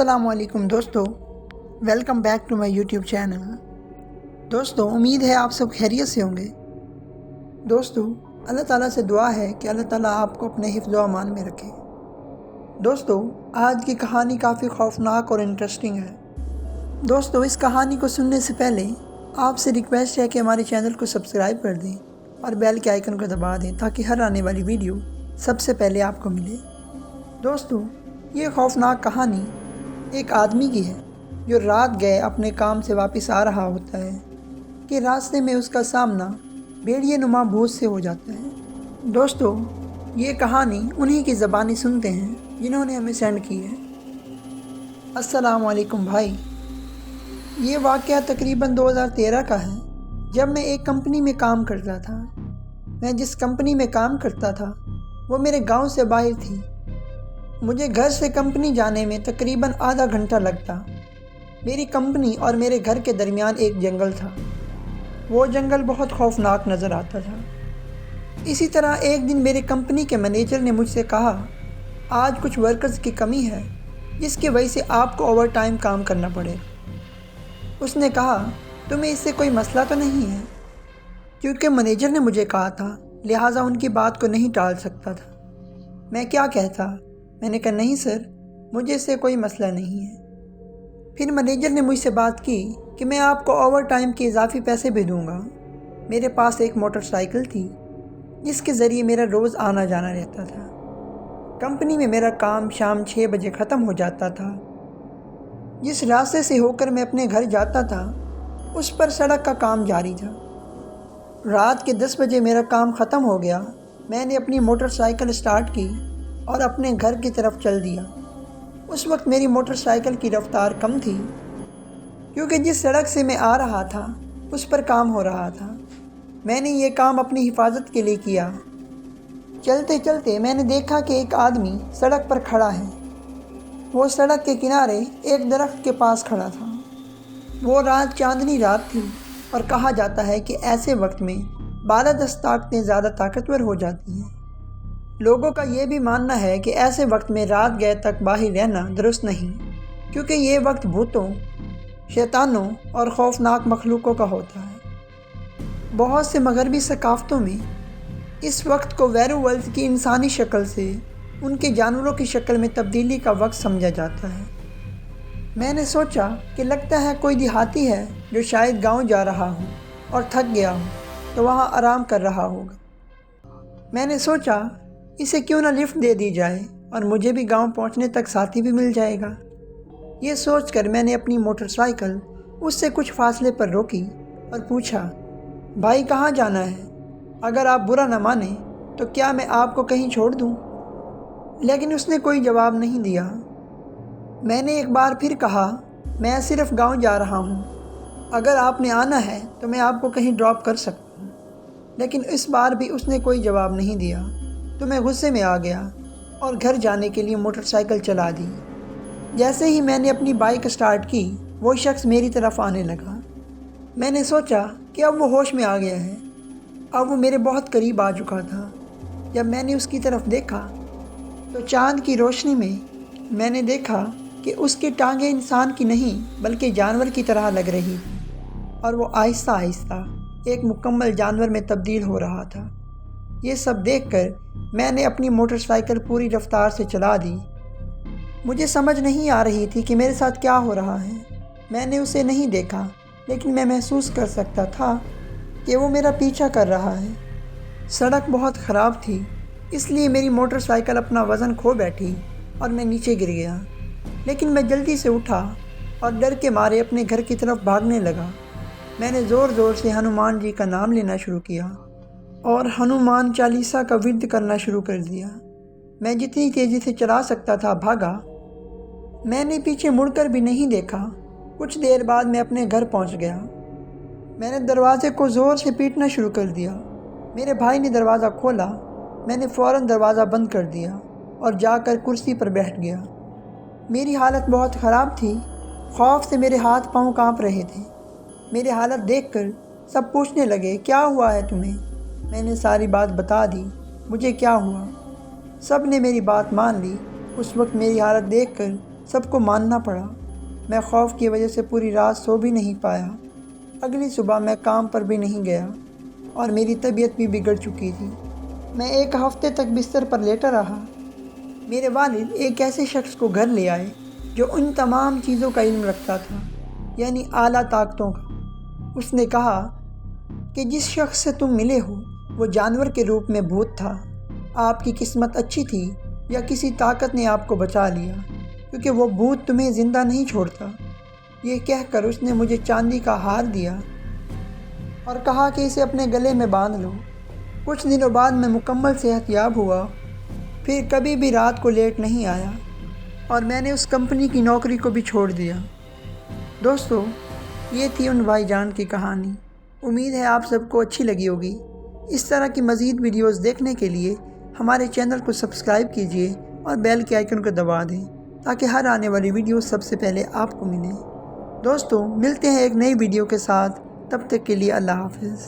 السلام علیکم دوستو، welcome back to my YouTube channel. دوستو امید ہے آپ سب خیریت سے ہوں گے۔ دوستو اللہ تعالیٰ سے دعا ہے کہ اللہ تعالیٰ آپ کو اپنے حفظ و امان میں رکھے۔ دوستو آج کی کہانی کافی خوفناک اور انٹرسٹنگ ہے۔ دوستو اس کہانی کو سننے سے پہلے آپ سے ریکویسٹ ہے کہ ہمارے چینل کو سبسکرائب کر دیں اور بیل کے آئیکن کو دبا دیں تاکہ ہر آنے والی ویڈیو سب سے پہلے آپ کو ملے۔ دوستو یہ خوفناک کہانی ایک آدمی کی ہے جو رات گئے اپنے کام سے واپس آ رہا ہوتا ہے کہ راستے میں اس کا سامنا بھیڑیے نما بھوت سے ہو جاتا ہے۔ دوستو یہ کہانی انہی کی زبانی سنتے ہیں جنہوں نے ہمیں سینڈ کی ہے۔ السلام علیکم بھائی، یہ واقعہ تقریباً 2013 کا ہے جب میں ایک کمپنی میں کام کرتا تھا۔ میں جس کمپنی میں کام کرتا تھا وہ میرے گاؤں سے باہر تھی۔ مجھے گھر سے کمپنی جانے میں تقریباً آدھا گھنٹہ لگتا۔ میری کمپنی اور میرے گھر کے درمیان ایک جنگل تھا۔ وہ جنگل بہت خوفناک نظر آتا تھا۔ اسی طرح ایک دن میرے کمپنی کے مینیجر نے مجھ سے کہا، آج کچھ ورکرز کی کمی ہے جس کی وجہ سے آپ کو اوور ٹائم کام کرنا پڑے۔ اس نے کہا، تمہیں اس سے کوئی مسئلہ تو نہیں ہے؟ کیونکہ مینیجر نے مجھے کہا تھا لہٰذا ان کی بات کو نہیں ٹال سکتا تھا۔ میں کیا کہتا؟ میں نے کہا نہیں سر، مجھے اس سے کوئی مسئلہ نہیں ہے۔ پھر مینیجر نے مجھ سے بات کی کہ میں آپ کو اوور ٹائم کے اضافی پیسے بھی دوں گا۔ میرے پاس ایک موٹر سائیکل تھی جس کے ذریعے میرا روز آنا جانا رہتا تھا۔ کمپنی میں میرا کام شام 6 بجے ختم ہو جاتا تھا۔ جس راستے سے ہو کر میں اپنے گھر جاتا تھا اس پر سڑک کا کام جاری تھا۔ رات کے 10 بجے میرا کام ختم ہو گیا۔ میں نے اپنی موٹر سائیکل اسٹارٹ کی اور اپنے گھر کی طرف چل دیا۔ اس وقت میری موٹر سائیکل کی رفتار کم تھی کیونکہ جس سڑک سے میں آ رہا تھا اس پر کام ہو رہا تھا۔ میں نے یہ کام اپنی حفاظت کے لیے کیا۔ چلتے چلتے میں نے دیکھا کہ ایک آدمی سڑک پر کھڑا ہے۔ وہ سڑک کے کنارے ایک درخت کے پاس کھڑا تھا۔ وہ رات چاندنی رات تھی اور کہا جاتا ہے کہ ایسے وقت میں بالادست طاقتیں زیادہ طاقتور ہو جاتی ہیں۔ لوگوں کا یہ بھی ماننا ہے کہ ایسے وقت میں رات گئے تک باہر رہنا درست نہیں کیونکہ یہ وقت بھوتوں، شیطانوں اور خوفناک مخلوقوں کا ہوتا ہے۔ بہت سے مغربی ثقافتوں میں اس وقت کو ویرو ولف کی انسانی شکل سے ان کے جانوروں کی شکل میں تبدیلی کا وقت سمجھا جاتا ہے۔ میں نے سوچا کہ لگتا ہے کوئی دیہاتی ہے جو شاید گاؤں جا رہا ہو اور تھک گیا ہو تو وہاں آرام کر رہا ہوگا۔ میں نے سوچا اسے کیوں نہ لفٹ دے دی جائے اور مجھے بھی گاؤں پہنچنے تک ساتھی بھی مل جائے گا۔ یہ سوچ کر میں نے اپنی موٹر سائیکل اس سے کچھ فاصلے پر روکی اور پوچھا، بھائی کہاں جانا ہے؟ اگر آپ برا نہ مانیں تو کیا میں آپ کو کہیں چھوڑ دوں؟ لیکن اس نے کوئی جواب نہیں دیا۔ میں نے ایک بار پھر کہا، میں صرف گاؤں جا رہا ہوں، اگر آپ نے آنا ہے تو میں آپ کو کہیں ڈراپ کر سکتا ہوں۔ لیکن اس بار بھی اس نے کوئی جواب نہیں دیا تو میں غصے میں آ گیا اور گھر جانے کے لیے موٹر سائیکل چلا دی۔ جیسے ہی میں نے اپنی بائک اسٹارٹ کی وہ شخص میری طرف آنے لگا۔ میں نے سوچا کہ اب وہ ہوش میں آ گیا ہے۔ اب وہ میرے بہت قریب آ چکا تھا۔ جب میں نے اس کی طرف دیکھا تو چاند کی روشنی میں میں نے دیکھا کہ اس کی ٹانگیں انسان کی نہیں بلکہ جانور کی طرح لگ رہی تھی اور وہ آہستہ آہستہ ایک مکمل جانور میں تبدیل ہو رہا تھا۔ یہ سب دیکھ کر میں نے اپنی موٹر سائیکل پوری رفتار سے چلا دی۔ مجھے سمجھ نہیں آ رہی تھی کہ میرے ساتھ کیا ہو رہا ہے۔ میں نے اسے نہیں دیکھا لیکن میں محسوس کر سکتا تھا کہ وہ میرا پیچھا کر رہا ہے۔ سڑک بہت خراب تھی اس لیے میری موٹر سائیکل اپنا وزن کھو بیٹھی اور میں نیچے گر گیا، لیکن میں جلدی سے اٹھا اور ڈر کے مارے اپنے گھر کی طرف بھاگنے لگا۔ میں نے زور زور سے ہنومان جی کا نام لینا شروع کیا اور ہنومان چالیسا کا ورد کرنا شروع کر دیا۔ میں جتنی تیزی سے چلا سکتا تھا بھاگا۔ میں نے پیچھے مڑ کر بھی نہیں دیکھا۔ کچھ دیر بعد میں اپنے گھر پہنچ گیا۔ میں نے دروازے کو زور سے پیٹنا شروع کر دیا۔ میرے بھائی نے دروازہ کھولا۔ میں نے فوراً دروازہ بند کر دیا اور جا کر کرسی پر بیٹھ گیا۔ میری حالت بہت خراب تھی۔ خوف سے میرے ہاتھ پاؤں کانپ رہے تھے۔ میری حالت دیکھ کر سب پوچھنے لگے، کیا ہوا ہے تمہیں؟ میں نے ساری بات بتا دی، مجھے کیا ہوا۔ سب نے میری بات مان لی۔ اس وقت میری حالت دیکھ کر سب کو ماننا پڑا۔ میں خوف کی وجہ سے پوری رات سو بھی نہیں پایا۔ اگلی صبح میں کام پر بھی نہیں گیا اور میری طبیعت بھی بگڑ چکی تھی۔ میں 1 ہفتے تک بستر پر لیٹا رہا۔ میرے والد ایک ایسے شخص کو گھر لے آئے جو ان تمام چیزوں کا علم رکھتا تھا، یعنی اعلیٰ طاقتوں کا۔ اس نے کہا کہ جس شخص سے تم ملے ہو وہ جانور کے روپ میں بھوت تھا۔ آپ کی قسمت اچھی تھی یا کسی طاقت نے آپ کو بچا لیا، کیونکہ وہ بھوت تمہیں زندہ نہیں چھوڑتا۔ یہ کہہ کر اس نے مجھے چاندی کا ہار دیا اور کہا کہ اسے اپنے گلے میں باندھ لو۔ کچھ دنوں بعد میں مکمل صحت یاب ہوا، پھر کبھی بھی رات کو لیٹ نہیں آیا اور میں نے اس کمپنی کی نوکری کو بھی چھوڑ دیا۔ دوستو، یہ تھی ان بھائی جان کی کہانی۔ امید ہے آپ سب کو اچھی لگی ہوگی۔ اس طرح کی مزید ویڈیوز دیکھنے کے لیے ہمارے چینل کو سبسکرائب کیجیے اور بیل کے آئیکن کو دبا دیں تاکہ ہر آنے والی ویڈیو سب سے پہلے آپ کو ملے۔ دوستو، ملتے ہیں ایک نئی ویڈیو کے ساتھ، تب تک کے لیے اللہ حافظ۔